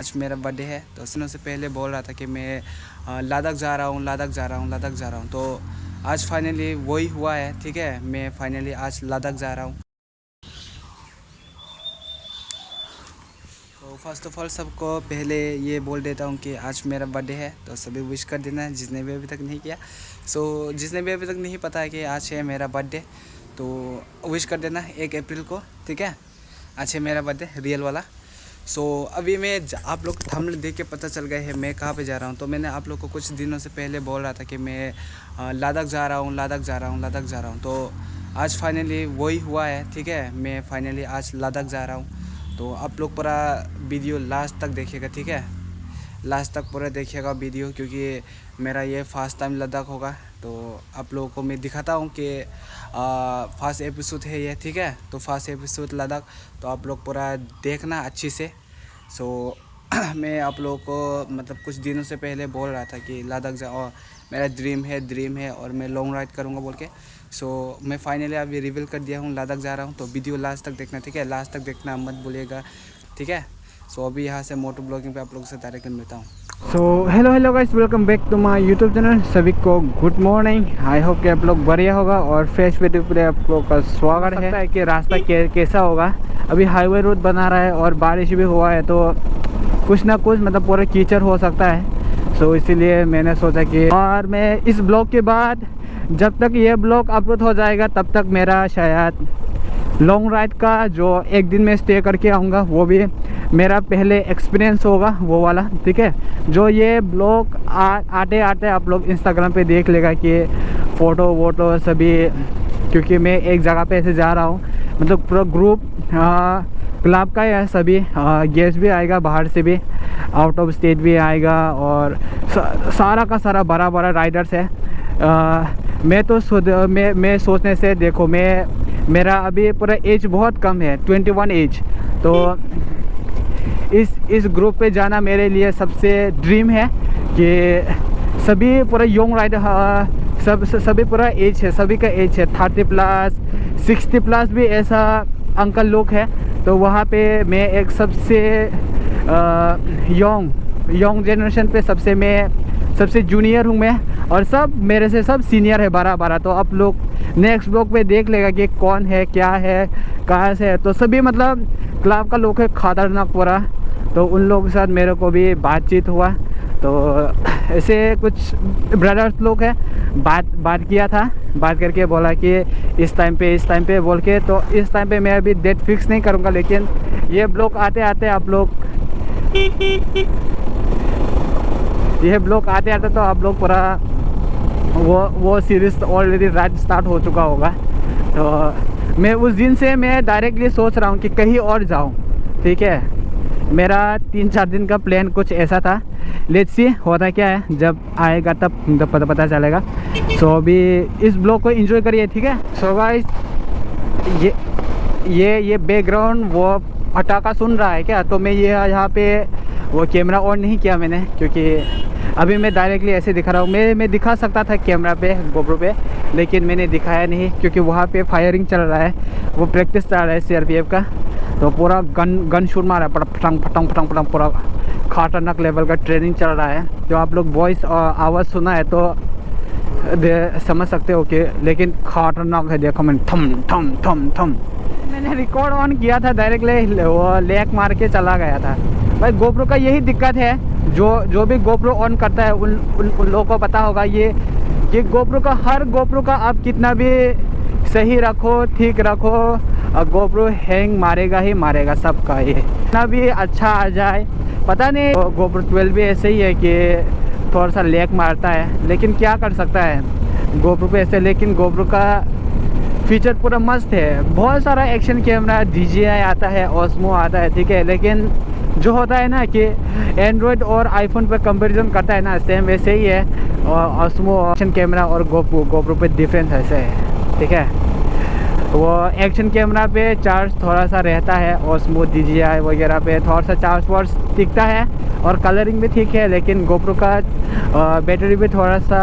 आज मेरा बर्थडे है। तो सुनने से पहले बोल रहा था कि मैं लद्दाख जा रहा हूँ। तो आज फाइनली वही हुआ है। ठीक है, मैं फाइनली आज लद्दाख जा रहा हूँ। तो फर्स्ट ऑफ ऑल सबको पहले ये बोल देता हूँ कि आज मेरा बर्थडे है, तो सभी विश कर देना जिसने भी अभी तक नहीं किया। जिसने भी अभी तक नहीं पता है कि आज है मेरा बर्थडे, तो विश कर देना 1 अप्रैल को। ठीक है, आज है मेरा बर्थडे रियल वाला। अभी मैं आप लोग थंबनेल देख के पता चल गए है मैं कहाँ पे जा रहा हूँ। तो मैंने आप लोग को कुछ दिनों से पहले बोल रहा था कि मैं लद्दाख जा रहा हूँ। तो आज फाइनली वही हुआ है। ठीक है, मैं फाइनली आज लद्दाख जा रहा हूँ। तो आप लोग पूरा वीडियो लास्ट तक देखिएगा। ठीक है, लास्ट तक पूरा देखिएगा वीडियो, क्योंकि मेरा ये फर्स्ट टाइम लद्दाख होगा। तो आप लोगों को मैं दिखाता हूँ कि फर्स्ट एपिसोड है ये। ठीक है, तो फर्स्ट एपिसोड लद्दाख, तो आप लोग पूरा देखना अच्छी से। मैं आप लोगों को मतलब कुछ दिनों से पहले बोल रहा था कि लद्दाख जाओ, मेरा ड्रीम है और मैं लॉन्ग राइड करूँगा बोल के। मैं फाइनली अभी रिवील कर दिया हूँ, लद्दाख जा रहा हूँ। तो वीडियो लास्ट तक देखना। ठीक है, लास्ट तक देखना मत भूलिएगा। ठीक है, अभी यहाँ से मोटो ब्लॉगिंग पे आप लोगों से डायरेक्ट मिलता हूँ। Hello guys, welcome back to my YouTube channel. सभी को गुड मॉर्निंग। आई होप कि आप लोग बढ़िया होगा और फ्रेश वीडियो पे आप लोग का स्वागत है। कि रास्ता कैसा होगा, अभी हाईवे रोड बना रहा है और बारिश भी हुआ है, तो कुछ ना कुछ मतलब पूरा कीचड़ हो सकता है। इसीलिए मैंने सोचा कि और मैं इस ब्लॉग के बाद जब तक ये ब्लॉग अपलोड हो जाएगा तब तक मेरा शायद लॉन्ग राइड का जो एक दिन में स्टे करके आऊँगा वो भी मेरा पहले एक्सपीरियंस होगा वो वाला। ठीक है, जो ये ब्लॉग आते आप लोग इंस्टाग्राम पे देख लेगा कि फ़ोटो वोटो सभी, क्योंकि मैं एक जगह पे ऐसे जा रहा हूँ, मतलब पूरा ग्रुप क्लब का है सभी। गेस्ट भी आएगा बाहर से भी, आउट ऑफ स्टेट भी आएगा और सारा का सारा बड़ा राइडर्स है। मैं सोचने से देखो, मेरा अभी पूरा एज बहुत कम है, 21 एज। तो इस ग्रुप पे जाना मेरे लिए सबसे ड्रीम है कि सभी पूरा यंग राइडर सभी पूरा एज है, सभी का एज है 30+, 60+ भी ऐसा अंकल लोग है। तो वहाँ पे मैं एक सबसे यंग जनरेशन पे सबसे जूनियर हूँ मैं, और सब मेरे से सब सीनियर है 12। तो आप लोग नेक्स्ट ब्लॉग पे देख लेगा कि कौन है, क्या है, कहाँ से है। तो सभी मतलब क्लब का लोग है खतरनाक पूरा। तो उन लोगों के साथ मेरे को भी बातचीत हुआ, तो ऐसे कुछ ब्रदर्स लोग हैं, बात किया था, बात करके बोला कि इस टाइम पे बोल के। तो इस टाइम पे मैं अभी डेट फिक्स नहीं करूँगा, लेकिन ये ब्लॉग आते तो आप लोग पूरा वो सीरीज़ ऑलरेडी राइड स्टार्ट हो चुका होगा। तो मैं उस दिन से मैं डायरेक्टली सोच रहा हूँ कि कहीं और जाऊँ। ठीक है, मेरा 3-4 दिन का प्लान कुछ ऐसा था। लेट्स सी होता क्या है, जब आएगा तब पता चलेगा। अभी इस ब्लॉग को एंजॉय करिए। ठीक है, गाइस, ये बैकग्राउंड वो पटाखा सुन रहा है क्या? तो मैं ये यहाँ पे वो कैमरा ऑन नहीं किया मैंने, क्योंकि अभी मैं डायरेक्टली ऐसे दिखा रहा हूँ। मैं दिखा सकता था कैमरा पे, गोप्रो पे, लेकिन मैंने दिखाया नहीं, क्योंकि वहाँ पे फायरिंग चल रहा है, वो प्रैक्टिस चल रहा है CRPF का। तो पूरा गन शूट मारा है, फटंग पूरा खतरनाक लेवल का ट्रेनिंग चल रहा है। जो आप लोग वॉइस आवाज़ सुना है तो समझ सकते हो कि, लेकिन खतरनाक है। देखो मैंने थम मैंने रिकॉर्ड ऑन किया था, डायरेक्टली वो लेक मार के चला गया था। भाई गोप्रो का यही दिक्कत है, जो भी गोप्रो ऑन करता है उन लोगों को पता होगा ये कि हर गोप्रो का आप कितना भी सही रखो, ठीक रखो, गोप्रो हैंग मारेगा ही मारेगा सबका। ये कितना भी अच्छा आ जाए, पता नहीं गोप्रो 12 भी ऐसे ही है कि थोड़ा सा लैग मारता है, लेकिन क्या कर सकता है गोप्रो पे ऐसे। लेकिन गोप्रो का फीचर पूरा मस्त है, बहुत सारा एक्शन कैमरा, DJI आता है, ऑस्मो आता है। ठीक है, लेकिन जो होता है ना कि एंड्रॉयड और आईफोन पे कंपैरिजन करता है ना, सेम वैसे ही है। और ऑस्मो एक्शन कैमरा और गोप्रो पे डिफरेंस ऐसे है। ठीक है, वो एक्शन कैमरा पे चार्ज थोड़ा सा रहता है, ऑस्मो DJI वगैरह पे थोड़ा सा चार्ज वार्ज टिकता है और कलरिंग भी ठीक है। लेकिन गोप्रो का बैटरी भी थोड़ा सा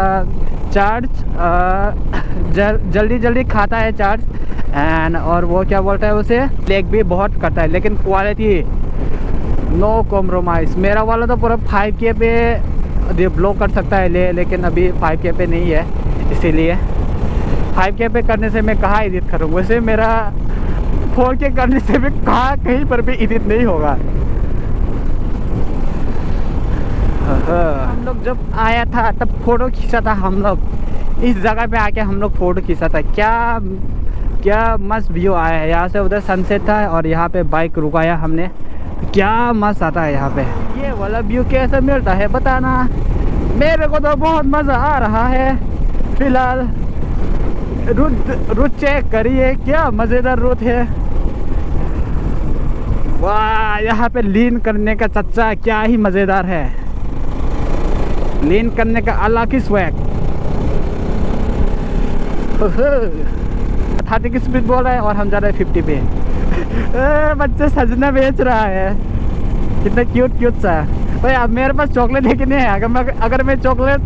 चार्ज जल्दी खाता है चार्ज, और वो क्या बोलता है उसे, लैग भी बहुत करता है। लेकिन क्वालिटी नो कॉम्प्रोमाइज़। मेरा वाला तो पूरा 5K पे ये ब्लॉक कर सकता है लेकिन अभी 5K पे नहीं है, इसीलिए 5K पे करने से मैं कहाँ एडिट करूँ। वैसे मेरा 4K करने से भी कहीं पर भी एडिट नहीं होगा। हम लोग जब आया था तब फ़ोटो खींचा था हम लोग, इस जगह पे आके हम लोग फ़ोटो खींचा था। क्या मस्त व्यू आया है। यहाँ से उधर सनसेट था और यहाँ पे बाइक रुकाया हमने, क्या मस्त आता है यहाँ पे। ये वाला व्यू कैसा मिलता है बताना। मेरे को तो बहुत मज़ा आ रहा है फिलहाल। रूट चेक करिए, क्या मज़ेदार रूट है। वाह, यहाँ पे लीन करने का चच्चा क्या ही मज़ेदार है। लीन करने का अलग ही स्वैग। 30 की स्पीड बोल रहा है और हम जा रहे हैं 50 पे। बच्चे सजना बेच रहा है, कितना क्यूट सा। भाई अब मेरे पास चॉकलेट लेके नहीं है। अगर मैं चॉकलेट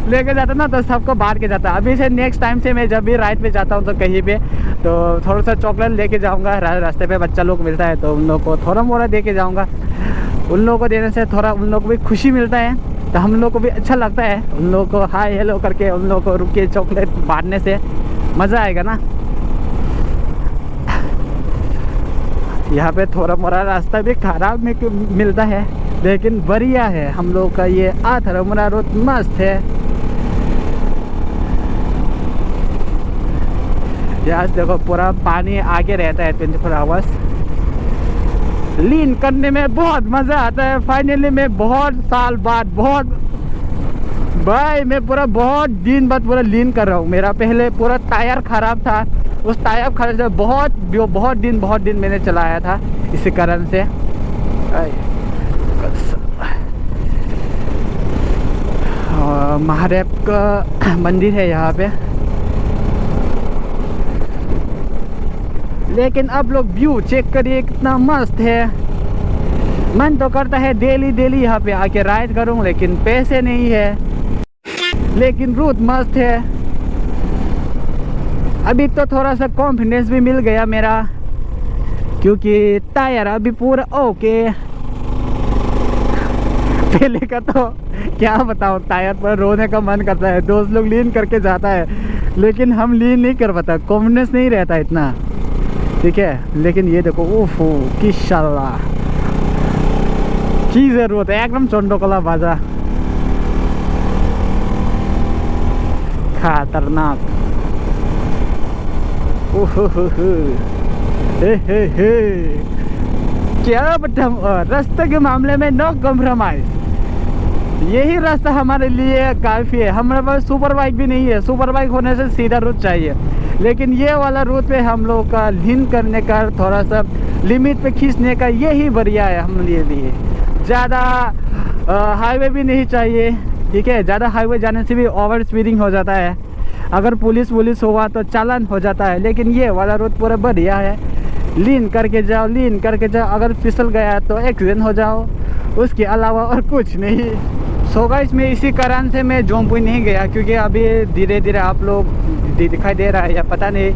लेके जाता ना तो सबको बांट के जाता। अभी से नेक्स्ट टाइम से मैं जब भी राइड पे जाता हूँ तो कहीं पे तो थोड़ा सा चॉकलेट लेके जाऊँगा। रास्ते पे बच्चा लोग मिलता है तो उन लोग को थोड़ा मोड़ा दे के जाऊँगा। उन लोगों को देने से थोड़ा उन लोग को भी खुशी मिलता है, तो हम लोग को भी अच्छा लगता है। उन लोगों को हाय हेलो करके उन लोगों को रुक के चॉकलेट बांटने से मज़ा आएगा ना। यहाँ पे थोड़ा मोड़ा रास्ता भी खराब में मिलता है लेकिन बढ़िया है। हम लोग का ये आथरमुरा रोड मस्त है। यहाँ से देखो पूरा पानी आगे रहता है 24 आवर्स। लीन करने में बहुत मज़ा आता है। फाइनली मैं बहुत साल बाद मैं पूरा बहुत दिन बाद पूरा लीन कर रहा हूँ। मेरा पहले पूरा टायर ख़राब था, उस टायर खराब से बहुत दिन मैंने चलाया था, इसी कारण से। महादेव का मंदिर है यहाँ पे। लेकिन अब लोग व्यू चेक करिए कितना मस्त है। मन तो करता है डेली यहाँ पे आके राइड करूँ, लेकिन पैसे नहीं है। लेकिन रूट मस्त है। अभी तो थोड़ा सा कॉन्फिडेंस भी मिल गया मेरा, क्योंकि टायर अभी पूरा ओके। पहले का तो क्या बताओ, टायर पर रोने का मन करता है। दोस्त लोग लीन करके जाता है लेकिन हम लीन नहीं कर पाता, कॉन्फिडेंस नहीं रहता इतना, ठीक है। लेकिन ये देखो, ओफो किशाला की जरूरत है, एकदम चंडोकला बाजा, खतरनाक। हे क्या बताऊं, रास्ते के मामले में नो कॉम्प्रोमाइज। यही रास्ता हमारे लिए काफ़ी है। हमारे पास सुपर बाइक भी नहीं है, सुपर बाइक होने से सीधा रूट चाहिए। लेकिन ये वाला रूट पे हम लोग का लीन करने का, थोड़ा सा लिमिट पे खींचने का, यही बढ़िया है हमारे लिए। ज़्यादा हाईवे भी नहीं चाहिए, ठीक है। ज़्यादा हाईवे जाने से भी ओवर स्पीडिंग हो जाता है। अगर पुलिस हुआ तो चालान हो जाता है। लेकिन ये वाला रूट पूरा बढ़िया है। लीन करके जाओ। अगर फिसल गया तो एक्सीडेंट हो जाओ, उसके अलावा और कुछ नहीं। सो गाइस, मैं इसी कारण से मैं जोमपुई नहीं गया, क्योंकि अभी धीरे आप लोग दिखाई दे रहा है या पता नहीं,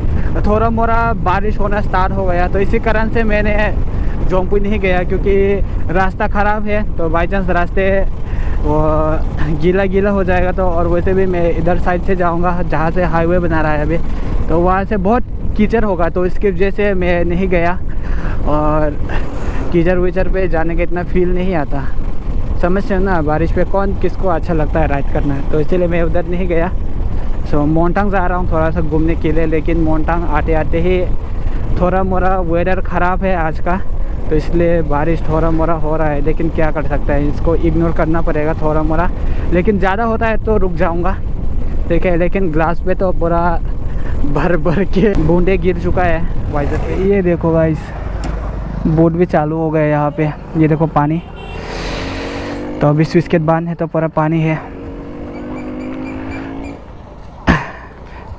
थोड़ा मोड़ा बारिश होना स्टार्ट हो गया। तो इसी कारण से मैंने जोमपुई नहीं गया, क्योंकि रास्ता ख़राब है। तो बाई चांस रास्ते वो गीला हो जाएगा तो। और वैसे भी मैं इधर साइड से जाऊंगा जहाँ से हाईवे बना रहा है अभी, तो वहाँ से बहुत कीचड़ होगा। तो इसकी वजह से मैं नहीं गया। और कीचड़ पे जाने का इतना फील नहीं आता, समझते हो ना। बारिश पे कौन किसको अच्छा लगता है राइड करना, तो इसलिए मैं उधर नहीं गया। सो मोंटांग जा रहा हूँ थोड़ा सा घूमने के लिए। लेकिन मोंटांग आते ही थोड़ा मोड़ा वेदर ख़राब है आज का, तो इसलिए बारिश थोड़ा मोड़ा हो रहा है। लेकिन क्या कर सकता है, इसको इग्नोर करना पड़ेगा थोड़ा मोड़ा। लेकिन ज़्यादा होता है तो रुक जाऊँगा, ठीक है। लेकिन ग्लास पे तो पूरा भर के बूंदे गिर चुका है वाइजर पे। ये देखो गाइस, बोट भी चालू हो गया यहाँ पे। ये देखो पानी, तो अभी स्विच गेट बंद है तो पूरा पानी है।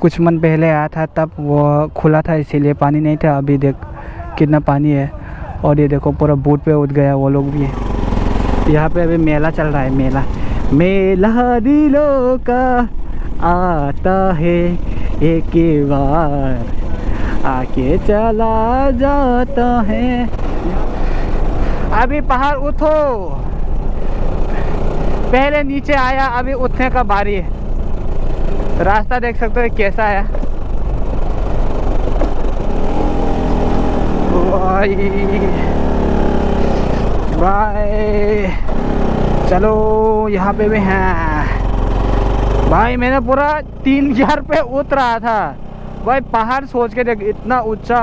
कुछ मन पहले आया था तब वो खुला था, इसीलिए पानी नहीं था। अभी देख कितना पानी है। और ये देखो पूरा बोट पे उठ गया वो लोग भी। यहाँ पे अभी मेला चल रहा है। मेला दिलों का आता है एक बार, आके चला जाता है। अभी पहाड़ उठो, पहले नीचे आया, अभी उठने का बारी है। रास्ता देख सकते हो कैसा है। भाई चलो, यहाँ पे भी हैं भाई। मैंने पूरा 3 गियर पे उठ रहा था भाई। पहाड़ सोच के देख, इतना ऊंचा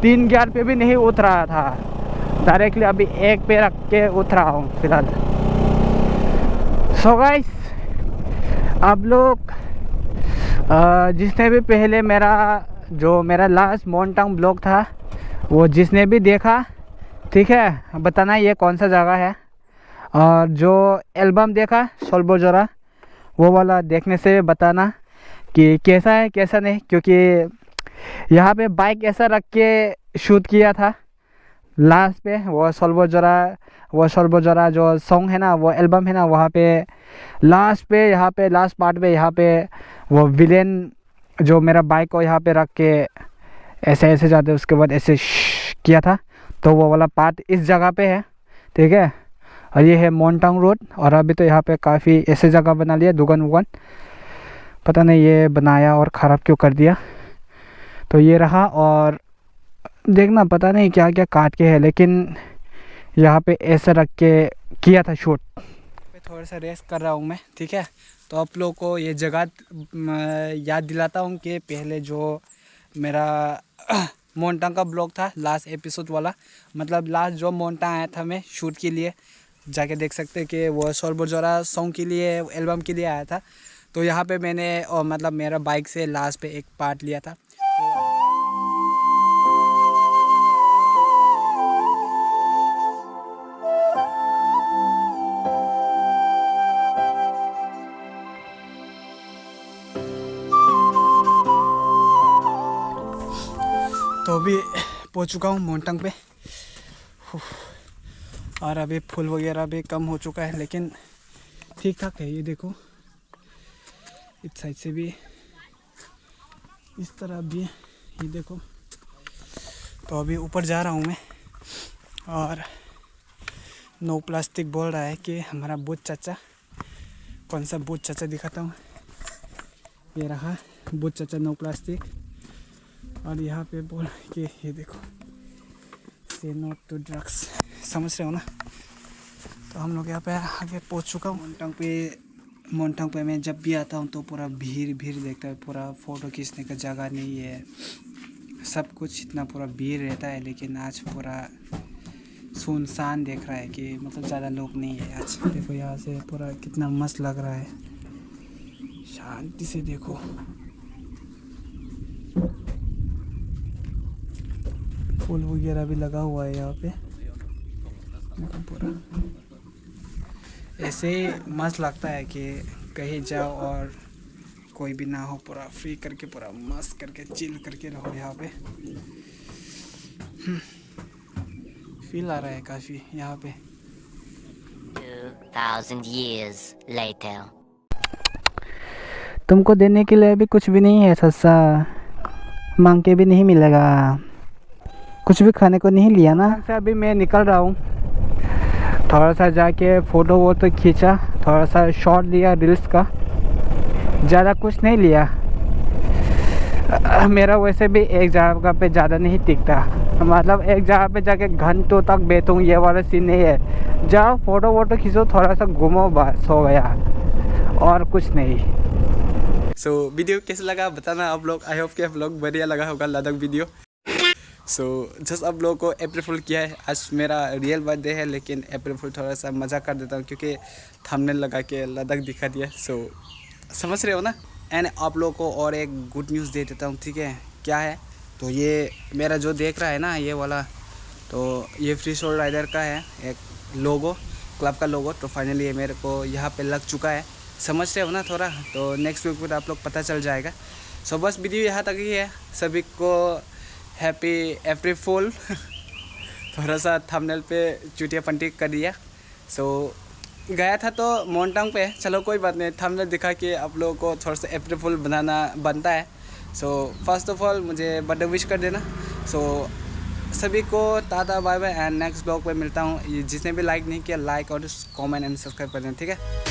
3 गियर पे भी नहीं उठ रहा था। डायरेक्टली अभी 1 पे रख के उठ रहा हूँ फिलहाल। सो गाइस, आप लोग जिसने भी पहले मेरा लास्ट मोंटांग ब्लॉग था, वो जिसने भी देखा, ठीक है, बताना ये कौन सा जगह है। और जो एल्बम देखा सोल्बोजोरा, वो वाला देखने से बताना कि कैसा है कैसा नहीं। क्योंकि यहाँ पे बाइक ऐसा रख के शूट किया था लास्ट पे। वो सोल्बोजोरा जो सॉन्ग है ना, वो एल्बम है ना, वहाँ पे लास्ट पार्ट पे यहाँ पे वो विलेन जो मेरा बाइक को यहाँ पे रख के ऐसे जाते, उसके बाद ऐसे किया था। तो वो वाला पार्ट इस जगह पे है, ठीक है। और ये है मोंटांग रोड। और अभी तो यहाँ पे काफ़ी ऐसे जगह बना लिया, दुकान वुकान, पता नहीं ये बनाया और ख़राब क्यों कर दिया। तो ये रहा। और देखना, पता नहीं क्या क्या काट के है, लेकिन यहाँ पे ऐसा रख के किया था शूट। थोड़ा सा रेस्ट कर रहा हूँ मैं, ठीक है। तो आप लोगों को ये जगह याद दिलाता हूँ कि पहले जो मेरा मोंटांग का ब्लॉग था, लास्ट एपिसोड वाला, मतलब लास्ट जो मोंटांग आया था मैं शूट के लिए, जाके देख सकते हैं कि वो सोल्बोजोरा सॉन्ग के लिए, एल्बम के लिए आया था। तो यहाँ पे मैंने मतलब मेरा बाइक से लास्ट पे एक पार्ट लिया था। तो अभी पहुँच चुका हूँ मोंटांग पे। और अभी फूल वगैरह भी कम हो चुका है, लेकिन ठीक ठाक है। ये देखो, इस साइड से भी, इस तरह भी, ये देखो। तो अभी ऊपर जा रहा हूँ मैं। और नो प्लास्टिक बोल रहा है कि हमारा बूथ चाचा, कौन सा बूथ चाचा दिखाता हूँ, ये रहा बूथ चाचा नो प्लास्टिक। और यहाँ पे बोल के, ये देखो, से नो टू ड्रग्स, समझ रहे हो ना। तो हम लोग यहाँ पे आगे पहुँच चुका हूँ। मोंटांग पे मैं जब भी आता हूँ तो पूरा भीड़ देखता है। पूरा फ़ोटो खींचने का जगह नहीं है, सब कुछ इतना पूरा भीड़ रहता है। लेकिन आज पूरा सुनसान देख रहा है कि मतलब ज़्यादा लोग नहीं है आज। देखो यहाँ से पूरा कितना मस्त लग रहा है, शांति से देखो। फूल वगैरह भी लगा हुआ है यहाँ पे, पूरा ऐसे ही मस्त लगता है कि कहीं जाओ और कोई भी ना हो, पूरा फ्री करके, पूरा मस्त करके, चिल करके रहो यहाँ पे। फील आ रहा है काफ़ी यहाँ पे। 2000 years later. तुमको देने के लिए अभी कुछ भी नहीं है सस्सा, मांग के भी नहीं मिलेगा, कुछ भी खाने को नहीं लिया ना। अभी मैं निकल रहा हूँ, थोड़ा सा जाके फ़ोटो वोटो खींचा, थोड़ा सा शॉट लिया रील्स का, ज़्यादा कुछ नहीं लिया। मेरा वैसे भी एक जगह पे ज़्यादा नहीं टिकता, मतलब एक जगह पे जाके घंटों तक बैठूँ, ये वाला सीन नहीं है। जाओ फ़ोटो वोटो खींचो, थोड़ा सा घूमो, बस हो गया, और कुछ नहीं। वीडियो कैसा लगा बताना आप लोग। आई होप कि आप लोग बढ़िया लगा होगा लद्दाख वीडियो। जस्ट आप लोगों को अप्रैल फुल किया है। आज मेरा रियल बर्थडे है, लेकिन अप्रैल फुल थोड़ा सा मज़ा कर देता हूँ क्योंकि थंबनेल लगा के लद्दाख दिखा दिया। समझ रहे हो ना। एंड आप लोगों को और एक गुड न्यूज़ दे देता हूँ, ठीक है। क्या है, तो ये मेरा जो देख रहा है ना, ये वाला, तो ये फ्री सोल राइडर का है एक लोगो, क्लब का लोगो। तो फाइनली ये मेरे को यहाँ पे लग चुका है, समझ रहे हो ना थोड़ा। तो नेक्स्ट वीक में आप लोग पता चल जाएगा। बस वीडियो यहाँ तक ही है। सभी को हैप्पी अप्रैल फुल। थोड़ा सा थंबनेल पे चुटिया पंटी कर दिया। गया था तो मोंटांग पे, चलो कोई बात नहीं, थंबनेल दिखा के आप लोगों को थोड़ा सा अप्रैल फुल बनाना बनता है। फर्स्ट ऑफ ऑल मुझे बर्थडे विश कर देना। सभी को tata bye bye and next blog पे मिलता हूँ। जिसने भी लाइक नहीं किया लाइक और कमेंट एंड सब्सक्राइब कर देना, ठीक है।